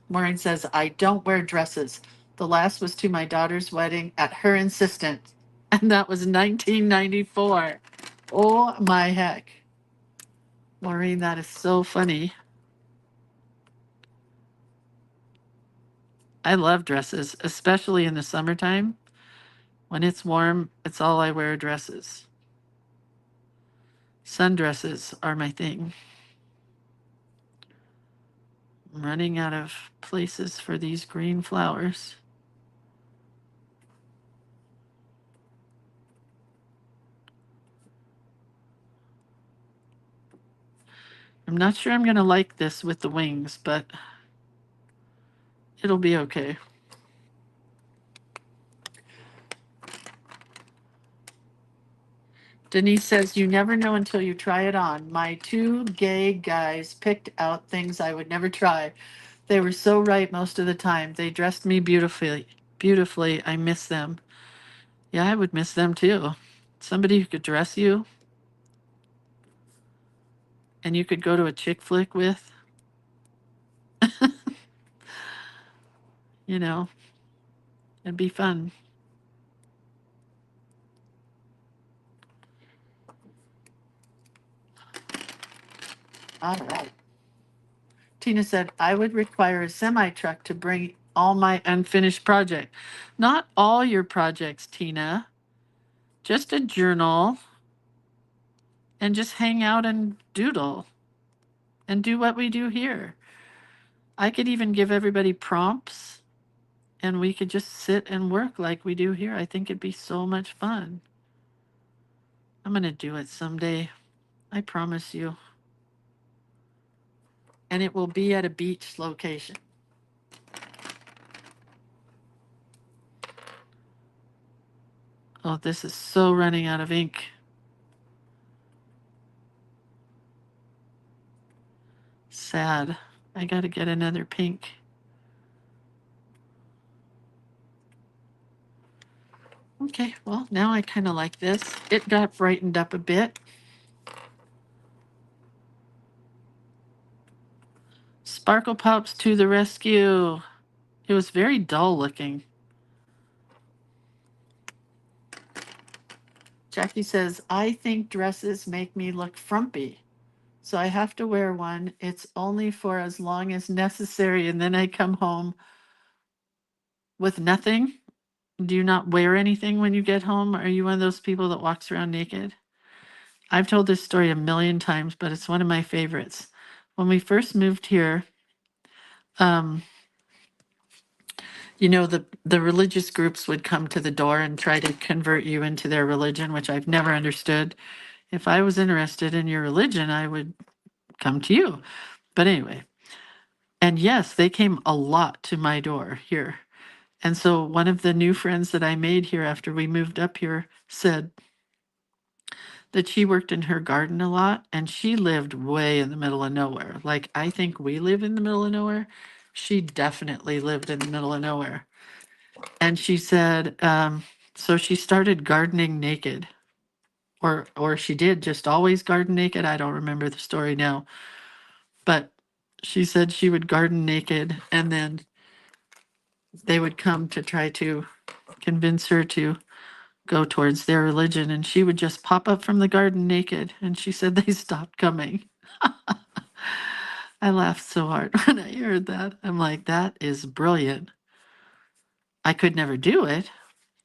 [SPEAKER 1] Maureen says, I don't wear dresses. The last was to my daughter's wedding at her insistence. And that was 1994. Oh my heck. Maureen, that is so funny. I love dresses, especially in the summertime. When it's warm, it's all I wear, dresses. Sundresses are my thing. I'm running out of places for these green flowers. I'm not sure I'm going to like this with the wings, but it'll be okay. Denise says, you never know until you try it on. My two gay guys picked out things I would never try. They were so right most of the time. They dressed me beautifully. Beautifully. I miss them. Yeah, I would miss them too. Somebody who could dress you and you could go to a chick flick with. You know, it'd be fun. All right. Tina said, I would require a semi truck to bring all my unfinished project. Not all your projects, Tina. Just a journal and just hang out and doodle and do what we do here. I could even give everybody prompts and we could just sit and work like we do here. I think it'd be so much fun. I'm going to do it someday. I promise you. And it will be at a beach location. Oh, this is so running out of ink. Sad. I got to get another pink. Okay, well, now I kind of like this. It got brightened up a bit. Sparkle Pops to the rescue. It was very dull looking. Jackie says, I think dresses make me look frumpy. So I have to wear one. It's only for as long as necessary. And then I come home with nothing. Do you not wear anything when you get home? Are you one of those people that walks around naked? I've told this story a million times, but it's one of my favorites. When we first moved here, you know, the religious groups would come to the door and try to convert you into their religion, which I've never understood. If I was interested in your religion, I would come to you. But anyway, and yes, they came a lot to my door here. And so one of the new friends that I made here after we moved up here said that she worked in her garden a lot and she lived way in the middle of nowhere. Like, I think we live in the middle of nowhere. She definitely lived in the middle of nowhere. And she said, so she started gardening naked. Or she did just always garden naked. I don't remember the story now. But she said she would garden naked and then they would come to try to convince her to go towards their religion. And she would just pop up from the garden naked. And she said they stopped coming. I laughed so hard when I heard that. I'm like, that is brilliant. I could never do it.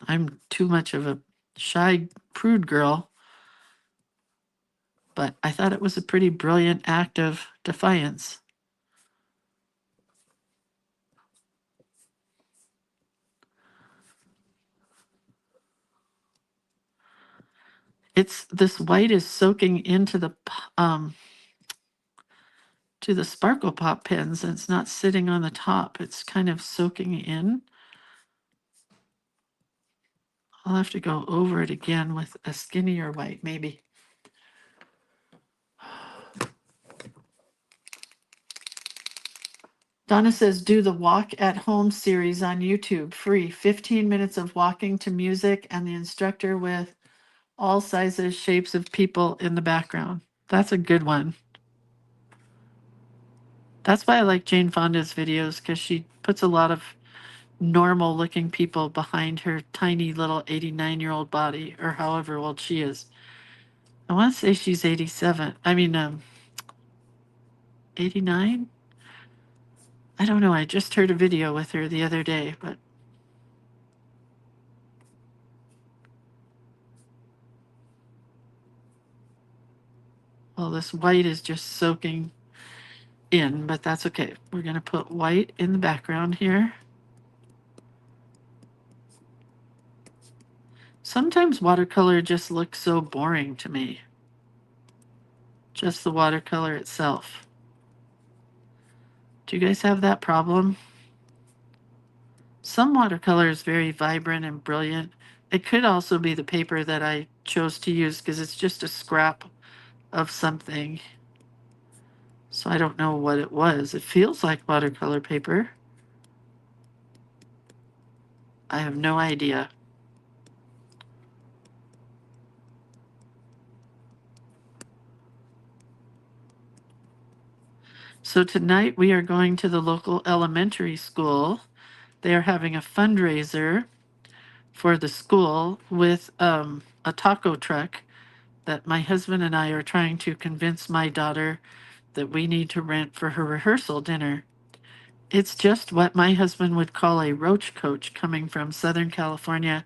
[SPEAKER 1] I'm too much of a shy, prude girl. But I thought it was a pretty brilliant act of defiance. It's this white is soaking into the to the Sparkle Pop pens, and it's not sitting on the top. It's kind of soaking in. I'll have to go over it again with a skinnier white, maybe. Donna says, do the Walk at Home series on YouTube, free. 15 minutes of walking to music and the instructor with all sizes, shapes of people in the background. That's a good one. That's why I like Jane Fonda's videos, because she puts a lot of normal looking people behind her tiny little 89-year-old body, or however old she is. I want to say she's 87. I mean, 89? I don't know. I just heard a video with her the other day, but well, this white is just soaking in, but that's okay. We're going to put white in the background here. Sometimes watercolor just looks so boring to me. Just the watercolor itself. Do you guys have that problem? Some watercolor is very vibrant and brilliant. It could also be the paper that I chose to use because it's just a scrap of something. So I don't know what it was. It feels like watercolor paper. I have no idea. So tonight we are going to the local elementary school. They are having a fundraiser for the school with a taco truck that my husband and I are trying to convince my daughter that we need to rent for her rehearsal dinner. It's just what my husband would call a roach coach coming from Southern California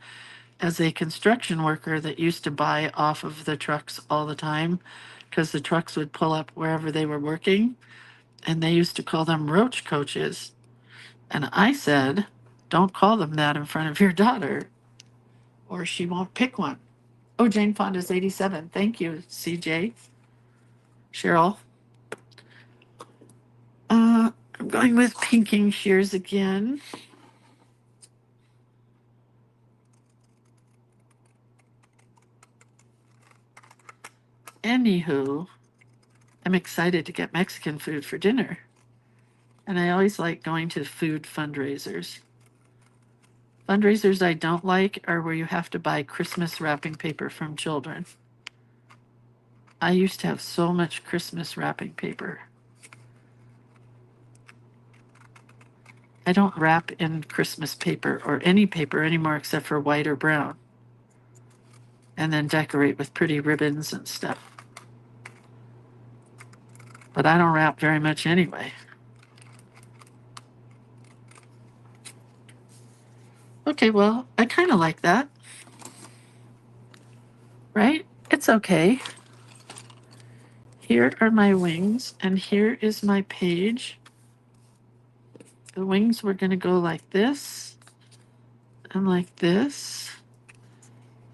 [SPEAKER 1] as a construction worker that used to buy off of the trucks all the time because the trucks would pull up wherever they were working and they used to call them roach coaches. And I said, don't call them that in front of your daughter or she won't pick one. Oh, Jane Fonda's 87. Thank you, CJ. Cheryl. I'm going with pinking shears again. Anywho, I'm excited to get Mexican food for dinner. And I always like going to food fundraisers. Fundraisers I don't like are where you have to buy Christmas wrapping paper from children. I used to have so much Christmas wrapping paper. I don't wrap in Christmas paper or any paper anymore except for white or brown. And then decorate with pretty ribbons and stuff. But I don't wrap very much anyway. Okay, well, I kind of like that. Right? It's okay. Here are my wings, and here is my page. The wings were going to go like this and like this.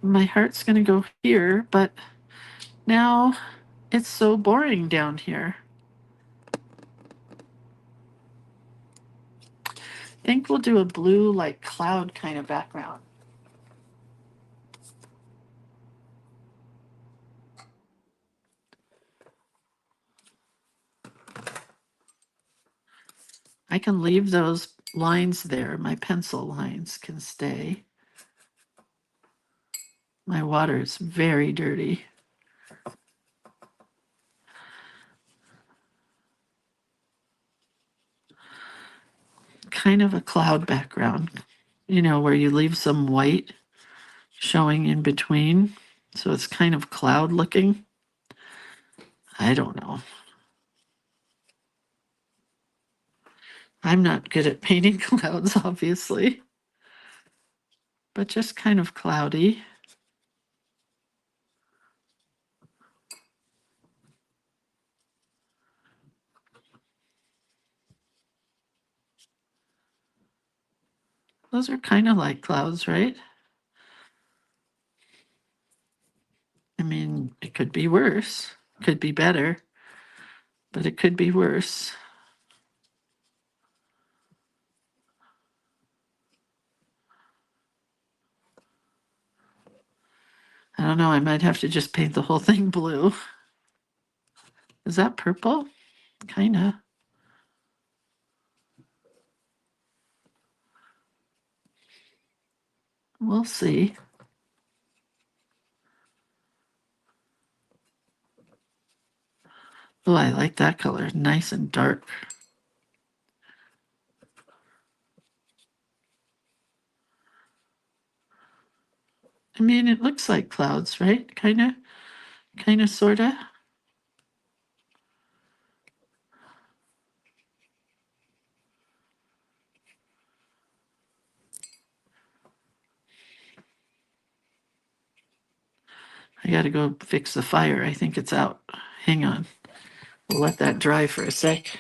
[SPEAKER 1] My heart's going to go here, but now it's so boring down here. I think we'll do a blue, like cloud kind of background. I can leave those lines there. My pencil lines can stay. My water is very dirty. Kind of a cloud background, you know, where you leave some white showing in between. So it's kind of cloud looking. I don't know. I'm not good at painting clouds, obviously, but just kind of cloudy. Those are kind of like clouds, right? I mean, it could be worse, could be better, but it could be worse. I don't know, I might have to just paint the whole thing blue. Is that purple? Kinda. We'll see. Oh, I like that color. Nice and dark. I mean, it looks like clouds, right? Kinda, sorta. I gotta go fix the fire. I think it's out. Hang on. We'll let that dry for a sec.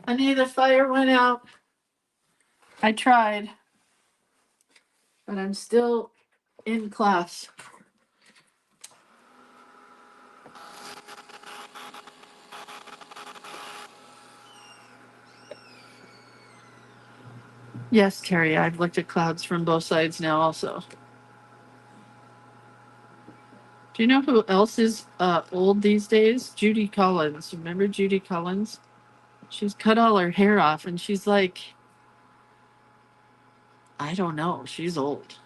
[SPEAKER 1] Honey, the fire went out. I tried, but I'm still in class. Yes, Terry, I've looked at clouds from both sides now also. Do you know who else is old these days? Judy Collins. Remember Judy Collins? She's cut all her hair off and she's like, I don't know, she's old.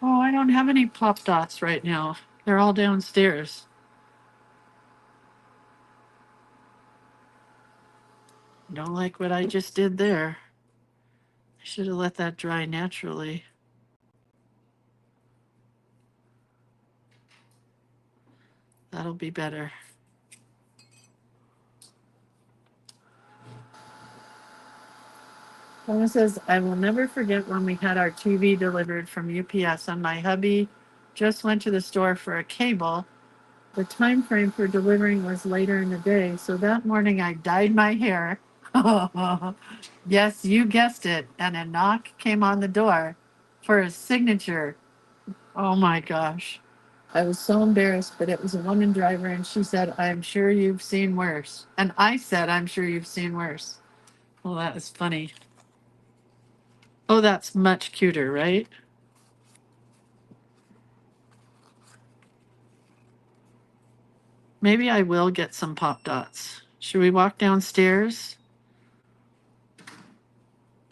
[SPEAKER 1] Oh, I don't have any pop dots right now. They're all downstairs. Don't like what I just did there. I should have let that dry naturally. That'll be better. Someone says, I will never forget when we had our TV delivered from UPS and my hubby just went to the store for a cable. The time frame for delivering was later in the day, so that morning I dyed my hair. Yes, you guessed it. And a knock came on the door for a signature. Oh my gosh. I was so embarrassed, but it was a woman driver, and she said, I'm sure you've seen worse. And I said, I'm sure you've seen worse. Well, that was funny. Oh, that's much cuter, right? Maybe I will get some pop dots. Should we walk downstairs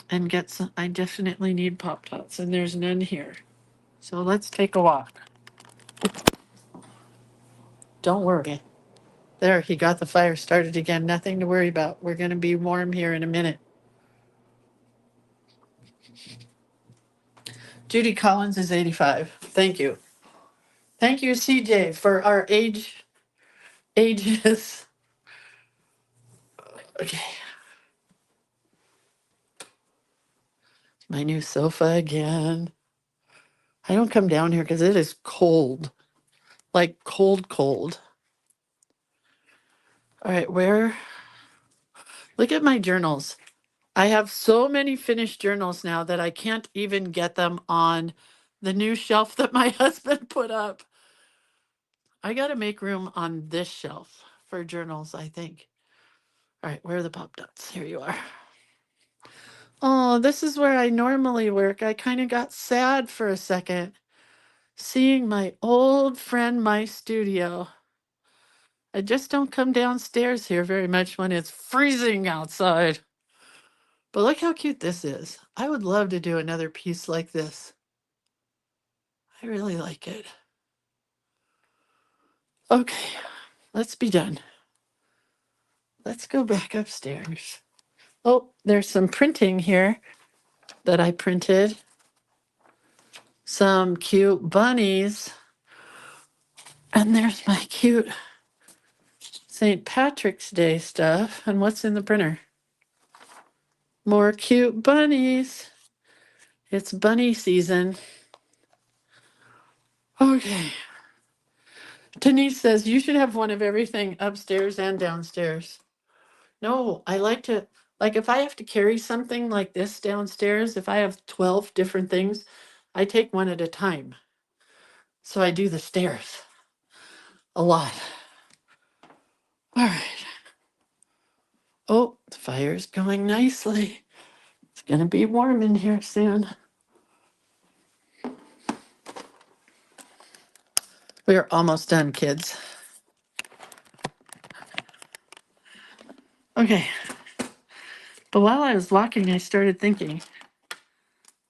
[SPEAKER 1] and get some? I definitely need pop dots, and there's none here. So let's take a walk. Don't worry. There, he got the fire started again. Nothing to worry about. We're going to be warm here in a minute. Judy Collins is 85. Thank you. Thank you, CJ, for our ages. Okay. My new sofa again. I don't come down here because it is cold. Like cold, cold. All right, look at my journals. I have so many finished journals now that I can't even get them on the new shelf that my husband put up. I got to make room on this shelf for journals, I think. All right, where are the pop dots? Here you are. Oh, this is where I normally work. I kind of got sad for a second seeing my old friend, my studio. I just don't come downstairs here very much when it's freezing outside. But look how cute this is. I would love to do another piece like this. I really like it. Okay, let's be done. Let's go back upstairs. Oh, there's some printing here that I printed. Some cute bunnies. And there's my cute St. Patrick's Day stuff. And what's in the printer? More cute bunnies. It's bunny season. Okay. Denise says you should have one of everything upstairs and downstairs. No, I like to, like if I have to carry something like this downstairs, if I have 12 different things, I take one at a time. So I do the stairs a lot. All right. Oh, the fire's going nicely. It's going to be warm in here soon. We're almost done, kids. Okay. But while I was walking, I started thinking,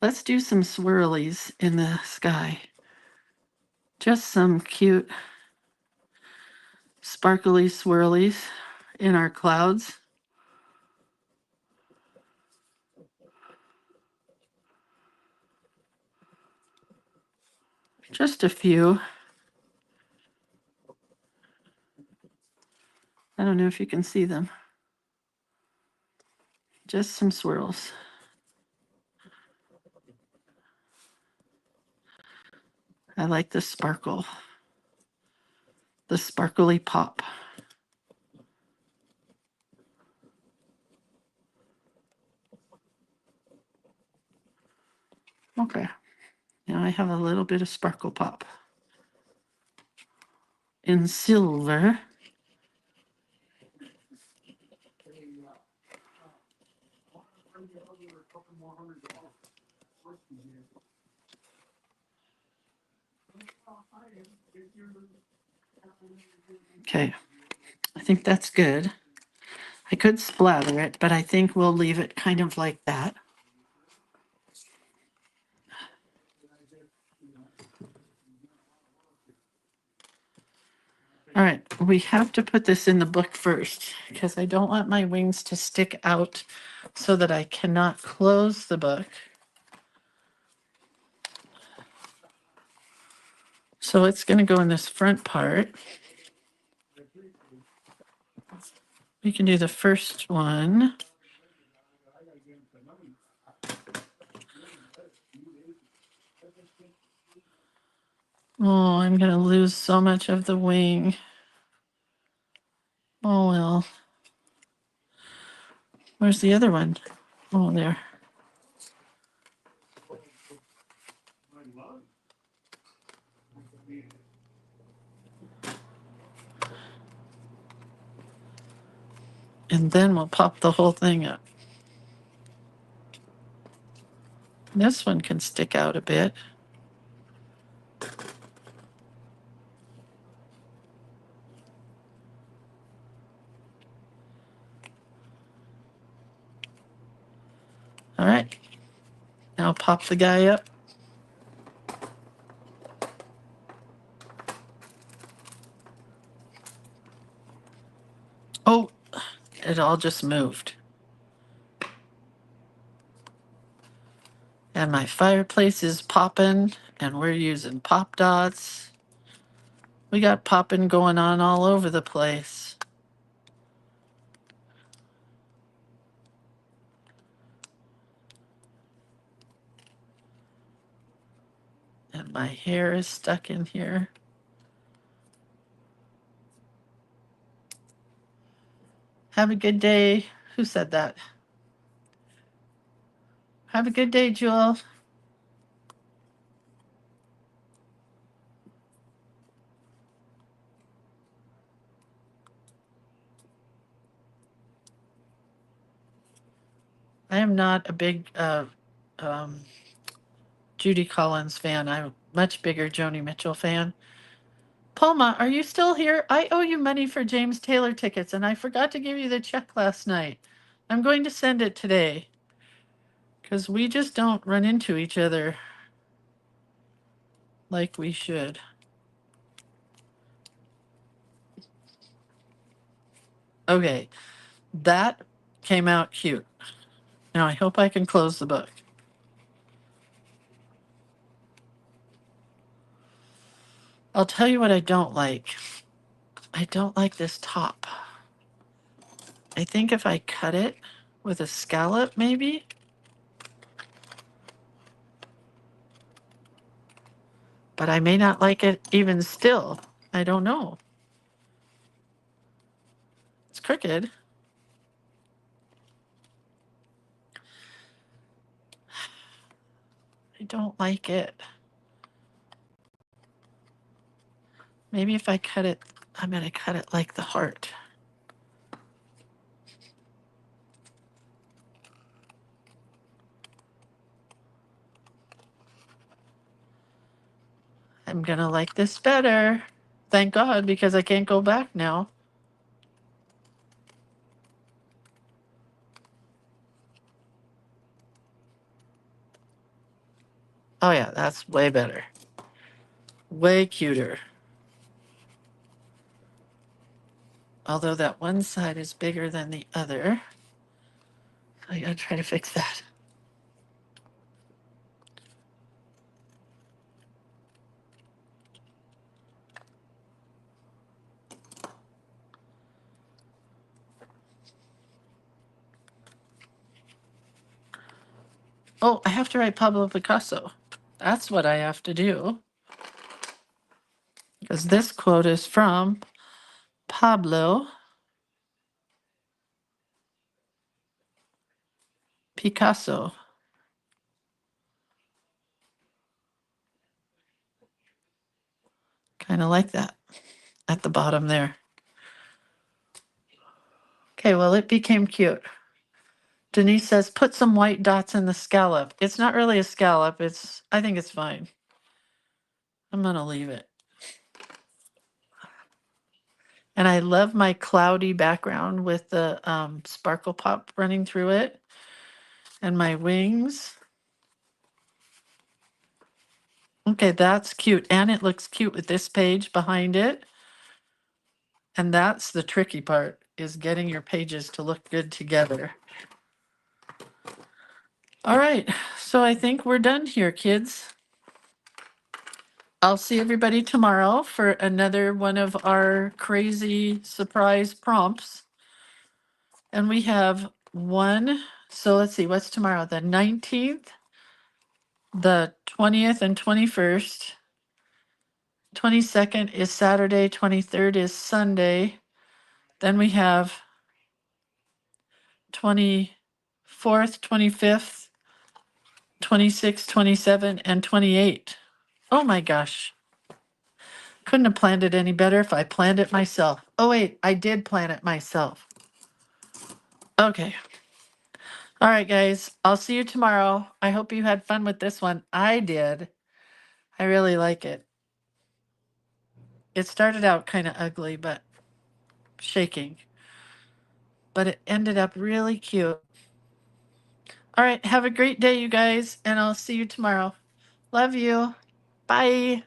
[SPEAKER 1] let's do some swirlies in the sky. Just some cute, sparkly swirlies in our clouds. Just a few. I don't know if you can see them. Just some swirls. I like the sparkle. The sparkly pop. Okay. Now I have a little bit of sparkle pop. In silver. Okay, I think that's good. I could splatter it, but I think we'll leave it kind of like that. All right, we have to put this in the book first because I don't want my wings to stick out so that I cannot close the book. So it's going to go in this front part. We can do the first one. Oh, I'm going to lose so much of the wing. Oh, well. Where's the other one? Oh, there. And then we'll pop the whole thing up. This one can stick out a bit. All right. Now pop the guy up. Oh, it all just moved. And my fireplace is popping, and we're using pop dots. We got popping going on all over the place. And my hair is stuck in here. Have a good day. Who said that? Have a good day, Jewel. I am not a big Judy Collins fan. I'm a much bigger Joni Mitchell fan. Palma, are you still here? I owe you money for James Taylor tickets, and I forgot to give you the check last night. I'm going to send it today because we just don't run into each other like we should. Okay, that came out cute. Now I hope I can close the book. I'll tell you what I don't like. I don't like this top. I think if I cut it with a scallop, maybe. But I may not like it even still. I don't know. It's crooked. I don't like it. Maybe if I cut it, I'm going to cut it like the heart. I'm going to like this better. Thank God, because I can't go back now. Oh yeah, that's way better. Way cuter. Although that one side is bigger than the other. I gotta try to fix that. Oh, I have to write Pablo Picasso. That's what I have to do. Because this quote is from Pablo Picasso. Kind of like that at the bottom there. Okay, well, it became cute. Denise says, put some white dots in the scallop. It's not really a scallop. I think it's fine. I'm going to leave it. And I love my cloudy background with the sparkle pop running through it and my wings. Okay, that's cute. And it looks cute with this page behind it. And that's the tricky part, is getting your pages to look good together. All right, so I think we're done here, kids. I'll see everybody tomorrow for another one of our crazy surprise prompts. And we have one, so let's see, what's tomorrow? The 19th, the 20th and 21st. 22nd is Saturday, 23rd is Sunday. Then we have 24th, 25th, 26th, 27th, and 28th. Oh my gosh. Couldn't have planned it any better if I planned it myself. Oh wait, I did plan it myself. Okay. All right, guys. I'll see you tomorrow. I hope you had fun with this one. I did. I really like it. It started out kind of ugly, but shaking. But it ended up really cute. All right. Have a great day, you guys, and I'll see you tomorrow. Love you. Bye.